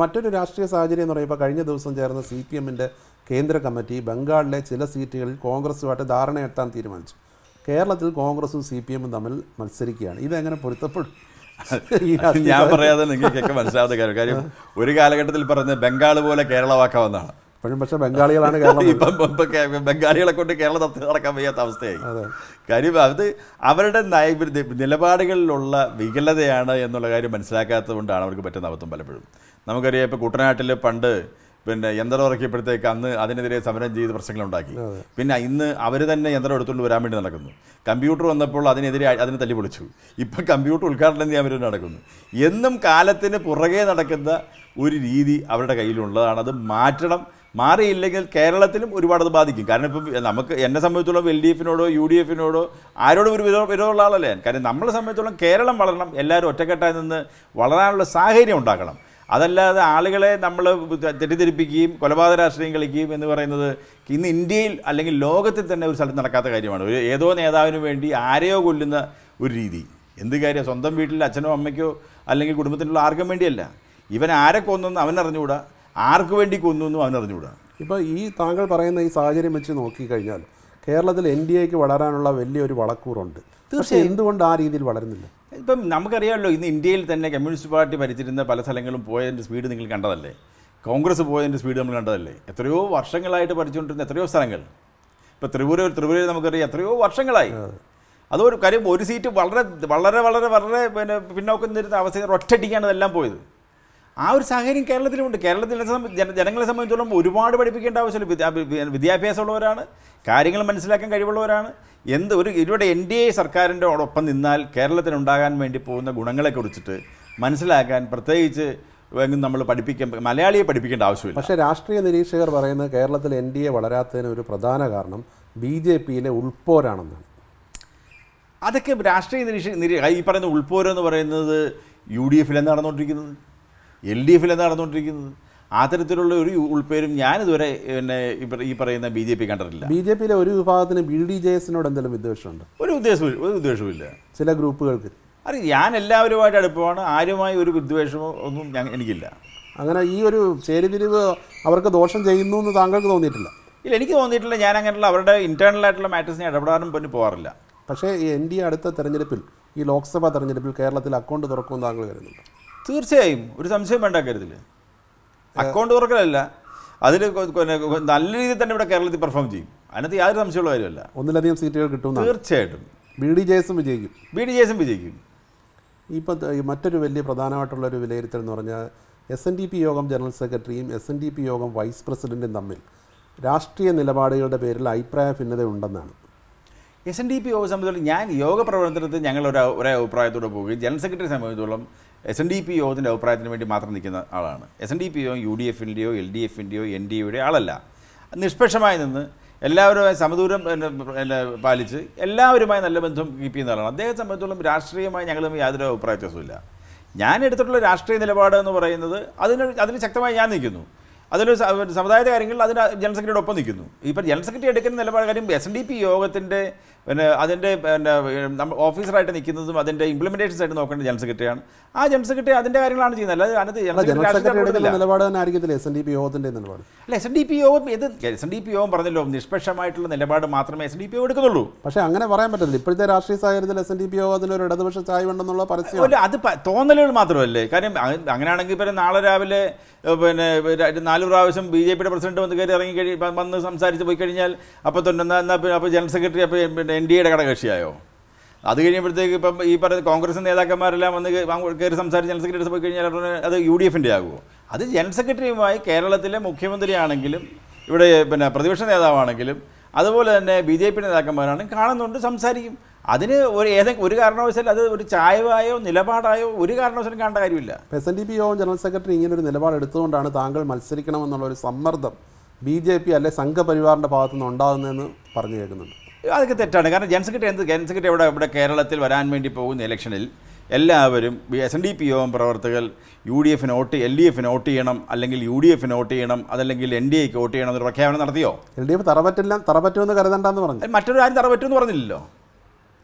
മറ്റൊരു രാഷ്ട്രീയ സാഹചര്യം എന്ന് പറയുമ്പോൾ കഴിഞ്ഞ ദിവസം ചേർന്ന CPM-ന്റെ കേന്ദ്ര കമ്മിറ്റി ബംഗാളിലെ ചില സീറ്റുകളിൽ കോൺഗ്രസുമായിട്ട് ധാരണയെത്താൻ തീരുമാനിച്ചു. കേരളത്തിൽ കോൺഗ്രസും CPM-ഉം തമ്മിൽ മത്സരിക്കുകയാണ്. ഇതെങ്ങനെ പൊരുത്തപ്പെടും? ഞാൻ പറയാതെ നിങ്ങൾക്കൊക്കെ മനസ്സിലാവാത്ത കാര്യം ഒരു കാലഘട്ടത്തിൽ പറഞ്ഞ ബംഗാൾ പോലെ കേരളമാക്കാമെന്നാണ്. പക്ഷേ ബംഗാളികളാണ് കേരളം. ഇപ്പം ബംഗാളികളെ കൊണ്ട് കേരളം നടക്കാൻ വയ്യാത്ത അവസ്ഥയായി. കാര്യം അത് അവരുടെ നിലപാടുകളിലുള്ള വികലതയാണ് എന്നുള്ള കാര്യം മനസ്സിലാക്കാത്തത് കൊണ്ടാണ് അവർക്ക് പറ്റുന്ന അബദ്ധം പലപ്പോഴും. നമുക്കറിയാം, ഇപ്പോൾ കുട്ടനാട്ടിൽ പണ്ട് യന്ത്രം ഇറക്കിയപ്പോഴത്തേക്ക് അന്ന് അതിനെതിരെ സമരം ചെയ്ത് പ്രശ്നങ്ങളുണ്ടാക്കി. പിന്നെ ഇന്ന് അവർ തന്നെ യന്ത്രം എടുത്തുകൊണ്ട് വരാൻ വേണ്ടി നടക്കുന്നു. കമ്പ്യൂട്ടർ വന്നപ്പോൾ അതിനെതിരെ അതിനെ തല്ലി പൊളിച്ചു. ഇപ്പം കമ്പ്യൂട്ടർ ഉദ്ഘാടനം ചെയ്യാൻ വേണ്ടി നടക്കുന്നു. എന്നും കാലത്തിന് പുറകെ നടക്കുന്ന ഒരു രീതി അവരുടെ കയ്യിലുള്ളതാണ്. അത് മാറ്റണം. മാറിയില്ലെങ്കിൽ കേരളത്തിലും ഒരുപാട് അത് ബാധിക്കും. കാരണം ഇപ്പം നമുക്ക് എന്നെ സംബന്ധിച്ചോളം LDF-നോടോ UDF-നോടോ ആരോടും ഒരു വിരോധമുള്ള ആളല്ലേ ഞാൻ. കാര്യം നമ്മളെ സംബന്ധിച്ചോളം കേരളം വളരണം, എല്ലാവരും ഒറ്റക്കെട്ടായി നിന്ന് വളരാനുള്ള സാഹചര്യം ഉണ്ടാക്കണം. അതല്ലാതെ ആളുകളെ നമ്മൾ തെറ്റിദ്ധരിപ്പിക്കുകയും കൊലപാതക രാഷ്ട്രീയം കളിക്കുകയും എന്ന് പറയുന്നത് ഇന്ന് ഇന്ത്യയിൽ അല്ലെങ്കിൽ ലോകത്തിൽ തന്നെ ഒരു സ്ഥലത്ത് നടക്കാത്ത കാര്യമാണ്. ഏതോ നേതാവിന് വേണ്ടി ആരെയോ കൊല്ലുന്ന ഒരു രീതി. എന്ത് കാര്യം? സ്വന്തം വീട്ടിൽ അച്ഛനോ അമ്മയ്ക്കോ അല്ലെങ്കിൽ കുടുംബത്തിലുള്ള ആർക്കും വേണ്ടിയല്ല. ഇവൻ ആരെ കൊന്നെന്ന് അവനറിഞ്ഞുകൂടാ, ആർക്ക് വേണ്ടി കൊന്നു അവനറിഞ്ഞുകൂടാ. ഇപ്പോൾ ഈ താങ്കൾ പറയുന്ന ഈ സാഹചര്യം വെച്ച് നോക്കിക്കഴിഞ്ഞാൽ കേരളത്തിൽ NDAക്ക് വളരാനുള്ള വലിയൊരു വളക്കൂറുണ്ട്. തീർച്ചയായും എന്തുകൊണ്ട് ആ രീതിയിൽ വളരുന്നില്ല? ഇപ്പം നമുക്കറിയാമല്ലോ, ഇന്ന് ഇന്ത്യയിൽ തന്നെ കമ്മ്യൂണിസ്റ്റ് പാർട്ടി ഭരിച്ചിരുന്ന പല സ്ഥലങ്ങളും പോയതിൻ്റെ സ്പീഡ് നിങ്ങൾ കണ്ടതല്ലേ? കോൺഗ്രസ് പോയതിൻ്റെ സ്പീഡ് നമ്മൾ കണ്ടതല്ലേ? എത്രയോ വർഷങ്ങളായിട്ട് ഭരിച്ചുകൊണ്ടിരുന്ന എത്രയോ സ്ഥലങ്ങൾ. ഇപ്പോൾ ത്രിപുരയിൽ നമുക്കറിയാം എത്രയോ വർഷങ്ങളായി. അതൊരു കാര്യം, ഒരു സീറ്റ് വളരെ വളരെ വളരെ വളരെ പിന്നോക്കം നിരുന്ന അവസ്ഥ ഒറ്റയടിക്കാണ് ഇതെല്ലാം പോയത്. ആ ഒരു സാഹചര്യം കേരളത്തിലുണ്ട്. കേരളത്തിലെ ജനങ്ങളെ സംബന്ധിച്ചോളം ഒരുപാട് പഠിപ്പിക്കേണ്ട ആവശ്യമില്ല. വിദ്യാഭ്യാസമുള്ളവരാണ്, കാര്യങ്ങൾ മനസ്സിലാക്കാൻ കഴിവുള്ളവരാണ്. ഇവിടെ NDA സർക്കാരിൻ്റെ ഒപ്പം നിന്നാൽ കേരളത്തിനുണ്ടാകാൻ വേണ്ടി പോകുന്ന ഗുണങ്ങളെക്കുറിച്ചിട്ട് മനസ്സിലാക്കാൻ പ്രത്യേകിച്ച് നമ്മൾ മലയാളിയെ പഠിപ്പിക്കേണ്ട ആവശ്യമില്ല. പക്ഷേ രാഷ്ട്രീയ നിരീക്ഷകർ പറയുന്നത് കേരളത്തിൽ NDA വളരാത്തതിന് ഒരു പ്രധാന കാരണം BJP-യിലെ ഉൾപോരാണെന്നാണ്. അതൊക്കെ രാഷ്ട്രീയ ഈ പറയുന്ന ഉൾപോരം എന്ന് പറയുന്നത് UDF-ലെന്ന് നടന്നുകൊണ്ടിരിക്കുന്നത്, LDF-ലെന്ന് നടന്നുകൊണ്ടിരിക്കുന്നത്. അത്തരത്തിലുള്ള ഒരു ഉൾപ്പേരും ഞാനിതുവരെ ഈ പറയുന്ന BJP കണ്ടിട്ടില്ല. BJP-യിലെ ഒരു വിഭാഗത്തിന് BDJS-നോട് എന്തെങ്കിലും വിദ്വേഷമുണ്ട്? ഒരു ഉദ്ദേശവുമില്ല. ചില ഗ്രൂപ്പുകൾക്ക് ഞാൻ എല്ലാവരുമായിട്ട് അടുപ്പമാണ്. ആരുമായി ഒരു വിദ്വേഷമോ ഒന്നും എനിക്കില്ല. അങ്ങനെ ഈ ഒരു ചേരിതിരിവ് അവർക്ക് ദോഷം ചെയ്യുന്നു എന്ന് താങ്കൾക്ക് തോന്നിയിട്ടില്ല? ഇല്ല, എനിക്ക് തോന്നിയിട്ടില്ല. ഞാൻ അങ്ങനെയുള്ള അവരുടെ ഇൻറ്റേർണലായിട്ടുള്ള മാറ്റേഴ്സിനെ ഇടപെടാനും പോകാറില്ല. പക്ഷേ NDA അടുത്ത തെരഞ്ഞെടുപ്പിൽ, ഈ ലോക്സഭാ തെരഞ്ഞെടുപ്പിൽ കേരളത്തിൽ അക്കൗണ്ട് തുറക്കുമെന്ന് താങ്കൾ കരുതുന്നുണ്ട്? തീർച്ചയായും, ഒരു സംശയം വേണ്ട കാര്യത്തിൽ. അക്കൗണ്ട് തുറക്കലല്ല, അതിൽ നല്ല രീതിയിൽ തന്നെ ഇവിടെ കേരളത്തിൽ പെർഫോം ചെയ്യും. അതിനകത്ത് യാതൊരു സംശയമുള്ള കാര്യമല്ല. ഒന്നിലധികം സീറ്റുകൾ കിട്ടും. തീർച്ചയായിട്ടും BDJS വിജയിക്കും. BDJS വിജയിക്കും. ഇപ്പം മറ്റൊരു വലിയ പ്രധാനമായിട്ടുള്ളൊരു വിലയിരുത്തൽ എന്ന് പറഞ്ഞാൽ SNDP യോഗം ജനറൽ സെക്രട്ടറിയും SNDP യോഗം വൈസ് പ്രസിഡൻറ്റും തമ്മിൽ രാഷ്ട്രീയ നിലപാടുകളുടെ പേരിൽ അഭിപ്രായ ഭിന്നത ഉണ്ടെന്നാണ്. SNDP യോഗം സംബന്ധിച്ചോളം ഞാൻ യോഗ പ്രവർത്തനത്തിൽ ഞങ്ങൾ ഒരേ അഭിപ്രായത്തോടെ പോവുകയും ജനറൽ സെക്രട്ടറി സംബന്ധിച്ചോളം SNDP യോഗത്തിൻ്റെ അഭിപ്രായത്തിന് വേണ്ടി മാത്രം നിൽക്കുന്ന ആളാണ്. SNDP യോഗം UDF-ൻ്റെയോ LDF-ൻ്റെയോ NDA-യുടെ ആളല്ല. നിഷ്പക്ഷമായി നിന്ന് എല്ലാവരുമായി സമദൂരം പാലിച്ച് എല്ലാവരുമായി നല്ല ബന്ധം കീപ്പ് ചെയ്യുന്ന ആളാണ്. അദ്ദേഹത്തെ സംബന്ധിച്ചോളം രാഷ്ട്രീയമായി ഞങ്ങൾ യാതൊരു അഭിപ്രായ വ്യത്യാസമില്ല. ഞാൻ എടുത്തിട്ടുള്ള രാഷ്ട്രീയ നിലപാട് എന്ന് പറയുന്നത് അതിന് ശക്തമായി ഞാൻ നിൽക്കുന്നു. അതിലൊരു സമുദായത്തെ കാര്യങ്ങളിൽ അതിന് ജനറൽ സെക്രട്ടറിയുടെ ഒപ്പം നിൽക്കുന്നു. ഇപ്പം ജനറൽ സെക്രട്ടറി എടുക്കുന്ന നിലപാട് കാര്യം SNDP യോഗത്തിൻ്റെ അതിൻ്റെ ഓഫീസറായിട്ട് നിൽക്കുന്നതും അതിൻ്റെ ഇംപ്ലിമെൻറ്റേഷൻസ് ആയിട്ട് നോക്കേണ്ട ജനറൽ സെക്രട്ടറിയാണ്. ആ ജനറൽ സെക്രട്ടറി അതിൻ്റെ കാര്യങ്ങളാണ് ചെയ്യുന്നത്. അല്ലാതെ അതിനകത്ത് നിലപാട് തന്നെ ആയിരിക്കത്തില്ല SNDP യോഗത്തിൻ്റെ നിലപാട്. അല്ല, SNDP യോഗം പറഞ്ഞല്ലോ, നിഷ്പക്ഷമായിട്ടുള്ള നിലപാട് മാത്രമേ SNDP യോഗം എടുക്കുന്നുള്ളൂ. പക്ഷേ അങ്ങനെ പറയാൻ പറ്റില്ല. ഇപ്പോഴത്തെ രാഷ്ട്രീയ സാഹചര്യത്തിൽ SNDP യോഗത്തിന് ഒരു ഇടതുപക്ഷ ചായ്വുണ്ടെന്നുള്ള പരസ്യം അത് തോന്നലുകൾ മാത്രമല്ലേ. കാര്യം അങ്ങനെയാണെങ്കിൽ ഇപ്പം നാളെ രാവിലെ 4 പ്രാവശ്യം BJP-യുടെ പ്രസിഡന്റ് വന്ന് കയറി വന്ന് സംസാരിച്ച് പോയി കഴിഞ്ഞാൽ അപ്പോൾ ജനറൽ സെക്രട്ടറി അപ്പോൾ NDA-യുടെ ഘടകകക്ഷിയായോ? അത് കഴിയുമ്പോഴത്തേക്ക് ഇപ്പം ഈ പറയുന്ന കോൺഗ്രസ് നേതാക്കന്മാരെല്ലാം വന്ന് കയറി സംസാരിച്ച് ജനറൽ സെക്രട്ടറി പോയി കഴിഞ്ഞാൽ അത് UDF-ൻ്റെ ആകുമോ? അത് ജനറൽ സെക്രട്ടറിയുമായി കേരളത്തിലെ മുഖ്യമന്ത്രിയാണെങ്കിലും ഇവിടെ പ്രതിപക്ഷ നേതാവാണെങ്കിലും അതുപോലെ തന്നെ BJP നേതാക്കന്മാരാണെങ്കിൽ കാണുന്നുണ്ട്, സംസാരിക്കും. അതിന് ഒരു കാരണവശാലും അത് ഒരു ചായവായോ നിലപാടായോ ഒരു കാരണവശാലും കാണേണ്ട കാര്യമില്ല. SNDP യോഗം ജനറൽ സെക്രട്ടറി ഇങ്ങനൊരു നിലപാട് എടുത്തുകൊണ്ടാണ് താങ്കൾ മത്സരിക്കണമെന്നുള്ളൊരു സമ്മർദ്ദം BJP അല്ലെ സംഘപരിവാറിൻ്റെ ഭാഗത്തുനിന്ന് ഉണ്ടാകുന്നതെന്ന് പറഞ്ഞു കേൾക്കുന്നുണ്ട്. അതൊക്കെ തെറ്റാണ്. കാരണം ജനറൽ സെക്രട്ടറി ഇവിടെ കേരളത്തിൽ വരാൻ വേണ്ടി പോകുന്ന ഇലക്ഷനിൽ എല്ലാവരും SNDP യോഗം പ്രവർത്തകർ UDF-ന് LDF-ന് വോട്ട് ചെയ്യണം, അല്ലെങ്കിൽ UDF-ന് വോട്ട് ചെയ്യണം, അതല്ലെങ്കിൽ NDA-ക്ക് വോട്ട് ചെയ്യണം എന്നൊരു പ്രഖ്യാപനം നടത്തിയോ? LDF തറപറ്റുമെന്ന് കരുതണ്ടെന്ന് പറഞ്ഞു. മറ്റൊരാരും തറപറ്റുമെന്ന് പറഞ്ഞില്ലല്ലോ.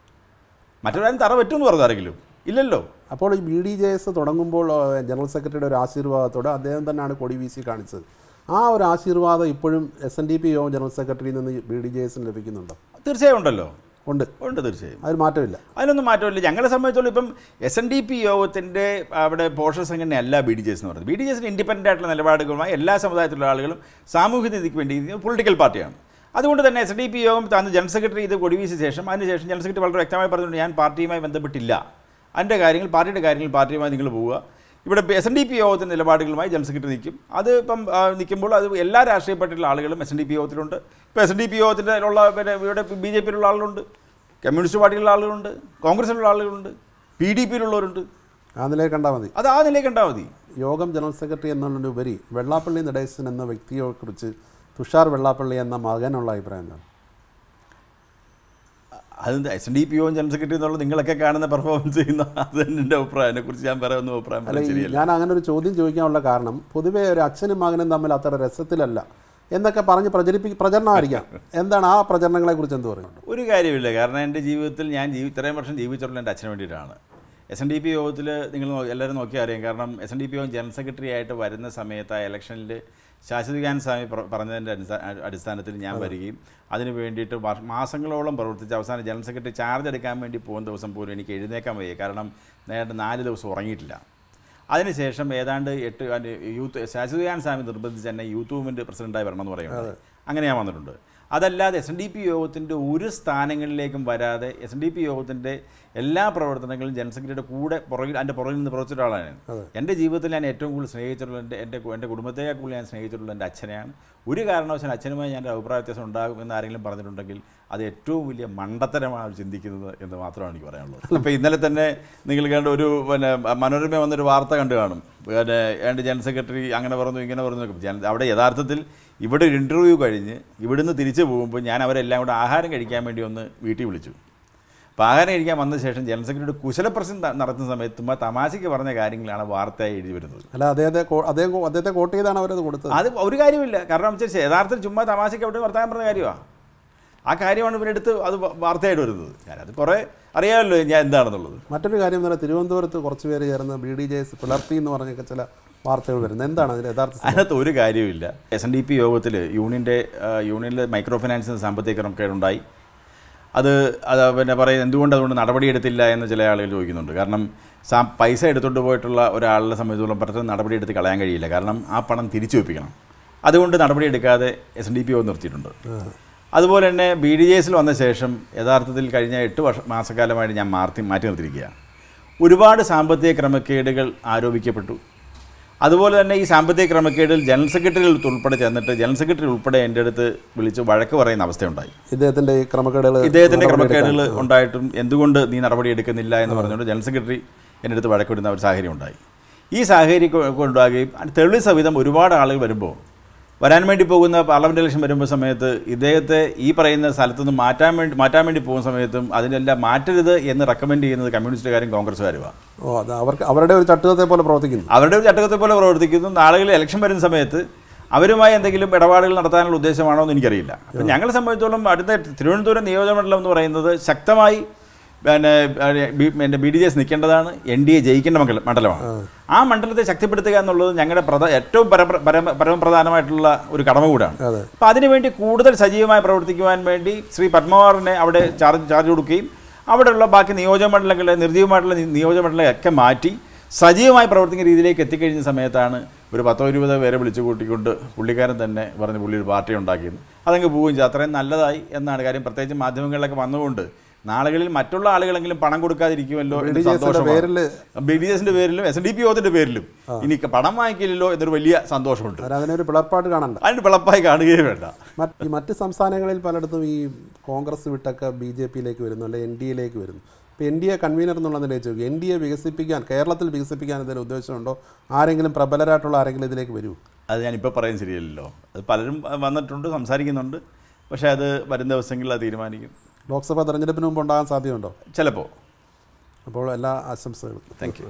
മറ്റൊരാരും തറപറ്റുമെന്ന് പറഞ്ഞു ആരെങ്കിലും? ഇല്ലല്ലോ. അപ്പോൾ ഈ BDJS തുടങ്ങുമ്പോൾ ജനറൽ സെക്രട്ടറിയുടെ ഒരു ആശീർവാദത്തോടെ അദ്ദേഹം തന്നെയാണ് കൊടി വീശി കാണിച്ചത്. ആ ഒരു ആശീർവാദം ഇപ്പോഴും SNDP യോഗം ജനറൽ സെക്രട്ടറിയിൽ നിന്ന് BDJSന് ലഭിക്കുന്നുണ്ടോ? തീർച്ചയായും ഉണ്ടല്ലോ. ഉണ്ട്, തീർച്ചയായും. അതിൽ മാറ്റമില്ല. അതിനൊന്നും മാറ്റമില്ല. ഞങ്ങളെ സംബന്ധിച്ചോളം ഇപ്പം SNDP യോഗത്തിൻ്റെ അവിടെ പോഷക സംഘടനയല്ല BDJS എന്ന് പറയുന്നത്. BDJSന് ഇൻഡിപെൻഡൻ്റ് ആയിട്ടുള്ള നിലപാടുകളുമായി എല്ലാ സമുദായത്തിലുള്ള ആളുകളും സാമൂഹ്യ നീതിക്ക് വേണ്ടി പൊളിറ്റിക്കൽ പാർട്ടിയാണ്. അതുകൊണ്ട് തന്നെ SNDP യോഗം അന്ന് ജനറൽ സെക്രട്ടറി ഇത് കൊടിവീശിയ ശേഷം അതിനുശേഷം ജനറൽ സെക്രട്ടറി വളരെ വ്യക്തമായി പറഞ്ഞിട്ടുണ്ട്, ഞാൻ പാർട്ടിയുമായി ബന്ധപ്പെട്ടില്ല, അതിൻ്റെ കാര്യങ്ങൾ പാർട്ടിയുടെ കാര്യങ്ങൾ പാർട്ടിയുമായി നിങ്ങൾ പോവുക. ഇവിടെ SNDP യോഗത്തിൻ്റെ നിലപാടുകളുമായി ജനറൽ സെക്രട്ടറി നിൽക്കും. അത് ഇപ്പം നിൽക്കുമ്പോൾ അത് എല്ലാ രാഷ്ട്രീയ പാർട്ടിയിലുള്ള ആളുകളും SNDP യോഗത്തിലുണ്ട്. ഇപ്പോൾ SNDP യോഗത്തിൻ്റെ ഉള്ള ഇവിടെ BJPയിലുള്ള ആളുകളുണ്ട്, കമ്മ്യൂണിസ്റ്റ് പാർട്ടിയിലുള്ള ആളുകളുണ്ട്, കോൺഗ്രസിലുള്ള ആളുകളുണ്ട്, PDPയിലുള്ളവരുണ്ട്. ആ നിലയിൽ കണ്ടാൽ മതി. അത് ആ നിലയിൽ കണ്ടാൽ മതി. യോഗം ജനറൽ സെക്രട്ടറി എന്നുള്ളതിനുപരി വെള്ളാപ്പള്ളി നടേശൻ എന്ന വ്യക്തിയെക്കുറിച്ച് തുഷാർ വെള്ളാപ്പള്ളി എന്ന മകനുള്ള അഭിപ്രായം എന്താണ്? അത് SNDP യോഗം ജനറൽ സെക്രട്ടറി എന്നുള്ളത് നിങ്ങളൊക്കെ കാണുന്ന പെർഫോമൻസ് ചെയ്യുന്ന അത് എൻ്റെ അഭിപ്രായം. അതിനെക്കുറിച്ച് ഞാൻ പറയാവുന്ന അഭിപ്രായം ശരിയല്ല. ഞാൻ അങ്ങനെ ഒരു ചോദ്യം ചോദിക്കാനുള്ള കാരണം പൊതുവേ ഒരു അച്ഛനും മകനും തമ്മിൽ അത്ര രസത്തിലല്ല എന്നൊക്കെ പറഞ്ഞ് പ്രചരണമായിരിക്കാം. എന്താണ് ആ പ്രചരണങ്ങളെക്കുറിച്ച് എന്ത് പറയുന്നത്? ഒരു കാര്യമില്ല. കാരണം എൻ്റെ ജീവിതത്തിൽ ഞാൻ ഇത്രയും വർഷം ജീവിച്ചിട്ടുള്ള എൻ്റെ അച്ഛന് വേണ്ടിയിട്ടാണ്. SNDP യോഗത്തിൽ നിങ്ങൾ എല്ലാവരും നോക്കിയാൽ അറിയാം. കാരണം SNDP യോഗം ജനറൽ സെക്രട്ടറി ആയിട്ട് വരുന്ന സമയത്ത് ആ ഇലക്ഷനിൽ ശാശ്വതികാൻ സ്വാമി പറഞ്ഞതിൻ്റെ അടിസ്ഥാനത്തിൽ ഞാൻ വരികയും അതിന് വേണ്ടിയിട്ട് മാസങ്ങളോളം പ്രവർത്തിച്ച് അവസാനം ജനറൽ സെക്രട്ടറി ചാർജ് എടുക്കാൻ വേണ്ടി പോകുന്ന ദിവസം പോലും എനിക്ക് എഴുന്നേക്കാൻ വയ്യ. കാരണം നേരിട്ട് 4 ദിവസം ഉറങ്ങിയിട്ടില്ല. അതിനുശേഷം ഏതാണ്ട് 8 യൂത്ത് ശാശ്വതികാൻ സ്വാമി നിർബന്ധിച്ച് തന്നെ യൂത്ത് മൂവ്മെൻറ്റ് പ്രസിഡൻ്റായി വരണമെന്ന് പറയുന്നത്. അങ്ങനെ ഞാൻ വന്നിട്ടുണ്ട്. അതല്ലാതെ SNDP യോഗത്തിൻ്റെ ഒരു സ്ഥാനങ്ങളിലേക്കും വരാതെ SNDP യോഗത്തിൻ്റെ എല്ലാ പ്രവർത്തനങ്ങളും ജനറൽ സെക്രട്ടറിയുടെ കൂടെ അതിൻ്റെ പുറകിൽ നിന്ന് പ്രവർത്തിച്ച ഒരാളാണ്. എൻ്റെ ജീവിതത്തിൽ ഞാൻ ഏറ്റവും കൂടുതൽ സ്നേഹിച്ചിട്ടുള്ള എൻ്റെ കുടുംബത്തേക്കാൾ കൂടുതൽ ഞാൻ സ്നേഹിച്ചിട്ടുള്ള എൻ്റെ അച്ഛനെയാണ്. ഒരു കാരണവശാലും അച്ഛനുമായി ഞാൻ അഭിപ്രായ വ്യത്യാസം ഉണ്ടാകും എന്ന് ആരെങ്കിലും പറഞ്ഞിട്ടുണ്ടെങ്കിൽ അത് ഏറ്റവും വലിയ മണ്ടത്തരമാണ് ചിന്തിക്കുന്നത് എന്ന് മാത്രമാണ് എനിക്ക് പറയാനുള്ളത്. ഇപ്പോൾ ഇന്നലെ തന്നെ നിങ്ങൾ കണ്ട ഒരു മനോരമ വന്നൊരു വാർത്ത കണ്ടു കാണും. എൻ്റെ ജനറൽ സെക്രട്ടറി അങ്ങനെ പറഞ്ഞു ഇങ്ങനെ പറഞ്ഞു. അവിടെ യഥാർത്ഥത്തിൽ ഇവിടെ ഒരു ഇൻ്റർവ്യൂ കഴിഞ്ഞ് ഇവിടുന്ന് തിരിച്ചു പോകുമ്പോൾ ഞാൻ അവരെല്ലാം കൂടെ ആഹാരം കഴിക്കാൻ വേണ്ടി ഒന്ന് വീട്ടിൽ വിളിച്ചു. അപ്പോൾ ആഹാരം കഴിക്കാൻ വന്ന ശേഷം ജനറൽ സെക്രട്ടറി കുശലപ്രശ്നം നടത്തുന്ന സമയത്ത് തമാശയ്ക്ക് പറഞ്ഞ കാര്യങ്ങളാണ് വാർത്തയായി എഴുതി വരുന്നത്. അല്ല, അദ്ദേഹത്തെ കോട്ട് ചെയ്താണ് അവരത് കൊടുത്തത്. അത് ഒരു കാര്യമില്ല. കാരണം യഥാർത്ഥത്തിൽ ചുമ്മാ തമാശയ്ക്ക് അവിടെ വർത്താനം പറഞ്ഞ കാര്യമാണ്. ആ കാര്യമാണ് ഇവരെടുത്ത് അത് വാർത്തയായിട്ട് വരുന്നത്. ഞാനത് കുറേ അറിയാമല്ലോ ഞാൻ എന്താണെന്നുള്ളത്. മറ്റൊരു കാര്യം എന്ന് പറഞ്ഞാൽ തിരുവനന്തപുരത്ത് കുറച്ച് പേര് ചേർന്ന് BDJS പിളർത്തി എന്ന് പറഞ്ഞൊക്കെ ചില വാർത്തകൾ വരുന്നത്. എന്താണ് അതിൻ്റെ യഥാർത്ഥ? അതിനകത്ത് ഒരു കാര്യമില്ല. SNDP യോഗത്തിൽ യൂണിയനിൽ മൈക്രോ ഫിനാൻസിന് സാമ്പത്തിക ക്രമക്കേടുണ്ടായി. അത് പറയുന്നത് എന്തുകൊണ്ട് അതുകൊണ്ട് നടപടിയെടുത്തില്ല എന്ന് ചില ആളുകൾ ചോദിക്കുന്നുണ്ട്. കാരണം പൈസ എടുത്തുകൊണ്ട് പോയിട്ടുള്ള ഒരാളുടെ സംബന്ധിച്ചോളം പെട്ടെന്ന് നടപടിയെടുത്ത് കളയാൻ കഴിയില്ല. കാരണം ആ പണം തിരിച്ചു വെപ്പിക്കണം. അതുകൊണ്ട് നടപടിയെടുക്കാതെ SNDP യോഗം നിർത്തിയിട്ടുണ്ട്. അതുപോലെ തന്നെ BDJSൽ വന്ന ശേഷം യഥാർത്ഥത്തിൽ കഴിഞ്ഞ 8 മാസക്കാലമായിട്ട് ഞാൻ മാറ്റി നിർത്തിയിരിക്കുകയാണ്. ഒരുപാട് സാമ്പത്തിക ക്രമക്കേടുകൾ ആരോപിക്കപ്പെട്ടു. അതുപോലെ തന്നെ ഈ സാമ്പത്തിക ക്രമക്കേടിൽ ജനറൽ സെക്രട്ടറി ഉൾപ്പെടെ ചെന്നിട്ട് ജനറൽ സെക്രട്ടറി ഉൾപ്പെടെ എൻ്റെ അടുത്ത് വിളിച്ച് വഴക്ക് പറയുന്ന അവസ്ഥയുണ്ടായി. ഇദ്ദേഹത്തിൻ്റെ ക്രമക്കേടുകൾ ഉണ്ടായിട്ടും എന്തുകൊണ്ട് നീ നടപടി എടുക്കുന്നില്ല എന്ന് പറഞ്ഞുകൊണ്ട് ജനറൽ സെക്രട്ടറി എൻ്റെ അടുത്ത് വഴക്കിടുന്ന ഒരു സാഹചര്യം ഉണ്ടായി. ഈ സാഹചര്യം ഉണ്ടാകുകയും തെളിവ് സഹിതം ഒരുപാട് ആളുകൾ വരുമ്പോൾ വരാൻ വേണ്ടി പോകുന്ന പാർലമെൻറ്റ് ഇലക്ഷൻ വരുമ്പോൾ സമയത്ത് ഇദ്ദേഹത്തെ ഈ പറയുന്ന സ്ഥലത്തുനിന്ന് മാറ്റാൻ വേണ്ടി പോകുന്ന സമയത്തും അതിനെല്ലാം മാറ്റരുത് എന്ന് റെക്കമെൻഡ് ചെയ്യുന്നത് കമ്മ്യൂണിസ്റ്റുകാരും കോൺഗ്രസ്സുകാരുമാണ്. അവരുടെ ഒരു ചട്ടത്തെ പോലെ പ്രവർത്തിക്കുന്നു. നാളുകളിൽ ഇലക്ഷൻ വരുന്ന സമയത്ത് അവരുമായി എന്തെങ്കിലും ഇടപാടുകൾ നടത്താനുള്ള ഉദ്ദേശമാണോ എന്ന് എനിക്കറിയില്ല. അപ്പം ഞങ്ങളെ സംബന്ധിച്ചോളം അടുത്ത തിരുവനന്തപുരം നിയോജകമണ്ഡലം എന്ന് പറയുന്നത് ശക്തമായി BDJS നിൽക്കേണ്ടതാണ്. NDA ജയിക്കേണ്ട മണ്ഡലമാണ്. ആ മണ്ഡലത്തെ ശക്തിപ്പെടുത്തുക എന്നുള്ളത് ഞങ്ങളുടെ ഏറ്റവും പരമപ്രധാനമായിട്ടുള്ള ഒരു കടമ കൂടാണ്. അപ്പോൾ അതിനുവേണ്ടി കൂടുതൽ സജീവമായി പ്രവർത്തിക്കുവാൻ വേണ്ടി ശ്രീ പത്മകുമാറിനെ അവിടെ ചാർജ് കൊടുക്കുകയും അവിടെയുള്ള ബാക്കി നിയോജകമണ്ഡലങ്ങളെ നിർജ്ജീവമായിട്ടുള്ള നിയോജകമണ്ഡലങ്ങളെയൊക്കെ മാറ്റി സജീവമായി പ്രവർത്തിക്കുന്ന രീതിയിലേക്ക് എത്തിക്കഴിഞ്ഞ സമയത്ത് ഒരു 10-20 പേരെ വിളിച്ചു കൂട്ടിക്കൊണ്ട് പുള്ളിക്കാരൻ തന്നെ പറഞ്ഞ് പുള്ളി ഒരു പാർട്ടി ഉണ്ടാക്കിയിരുന്നു. അതങ്ങ് പോവുകയും ചെയ്തു. അത്രയും നല്ലതായി എന്നാണ് കാര്യം. പ്രത്യേകിച്ച് മാധ്യമങ്ങളിലൊക്കെ വന്നുകൊണ്ട് നാളുകളിൽ മറ്റുള്ള ആളുകളെങ്കിലും പണം കൊടുക്കാതിരിക്കുമല്ലോ എന്ന് സന്തോഷമാണ്. BDJSന്റെ പേരിലും SNDP യോഗത്തിന്റെ പേരിലും ഇനി പണം വാങ്ങിക്കില്ലല്ലോ എന്നൊരു വലിയ സന്തോഷമുണ്ട്. അതിനൊരു പിളർപ്പായിട്ട് കാണണ്ട, അതിന് പിളപ്പായി കാണുകയേ വേണ്ട. മറ്റ് സംസ്ഥാനങ്ങളിൽ പലയിടത്തും ഈ കോൺഗ്രസ് വിട്ടൊക്കെ BJPയിലേക്ക് വരുന്നു, അല്ലെ NDAയിലേക്ക് വരുന്നു. ഇപ്പോൾ NDA കൺവീനർ എന്നുള്ള നിലയിൽ ചോദിക്കും, NDA കേരളത്തിൽ വികസിപ്പിക്കാൻ എന്തെങ്കിലും ഉദ്ദേശമുണ്ടോ? ആരെങ്കിലും പ്രബലരായിട്ടുള്ള ആരെങ്കിലും ഇതിലേക്ക് വരൂ? അത് ഞാനിപ്പോൾ പറയാൻ ശരിയല്ലല്ലോ. അത് പലരും വന്നിട്ടുണ്ട്, സംസാരിക്കുന്നുണ്ട്. പക്ഷേ അത് വരും ദിവസങ്ങളിൽ അത് തീരുമാനിക്കും. ലോക്സഭാ തെരഞ്ഞെടുപ്പിന് മുമ്പ് ഉണ്ടാകാൻ സാധ്യതയുണ്ടോ? ചിലപ്പോൾ. അപ്പോൾ എല്ലാ ആശംസകളും. Thank you.